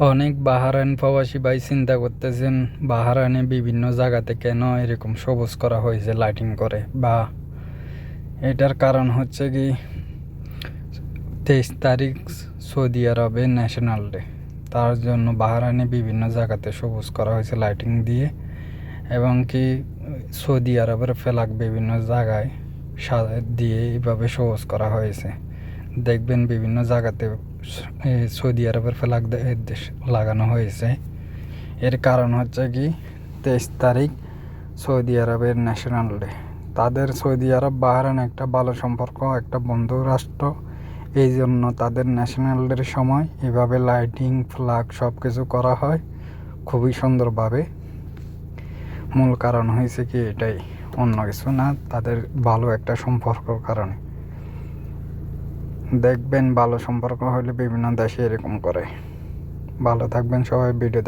অনেক বাহারাইন প্রবাসী ভাই চিন্তা করতেছেন বাহারাইনে বিভিন্ন জায়গাতে কেন এরকম সবুজ করা হয়েছে লাইটিং করে, বা এটার কারণ হচ্ছে কি 23 তারিখ সৌদি আরবে ন্যাশনাল ডে। তার জন্য বাহারাইনে বিভিন্ন জায়গাতে সবুজ করা হয়েছে লাইটিং দিয়ে, এবং কি সৌদি আরবের ফ্ল্যাগ বিভিন্ন জায়গায় দিয়ে এইভাবে সবুজ করা হয়েছে। দেখবেন বিভিন্ন জায়গাতে সৌদি আরবের ফ্ল্যাগ লাগানো হয়েছে। এর কারণ হচ্ছে কি 23 তারিখ সৌদি আরবের ন্যাশনাল ডে। তাদের সৌদি আরব বাহরাইন একটা ভালো সম্পর্ক, একটা বন্ধু রাষ্ট্র। এই জন্য তাদের ন্যাশনাল ডের সময় এভাবে লাইটিং ফ্ল্যাগ সব কিছু করা হয় খুবই সুন্দরভাবে। মূল কারণ হয়েছে কি এটাই, অন্য কিছু না, তাদের ভালো একটা সম্পর্কর কারণে। দেখবেন ভালো সম্পর্ক হলে বিভিন্ন দেশে এরকম করে। ভালো থাকবেন সবাই, ভিডিও দেখ।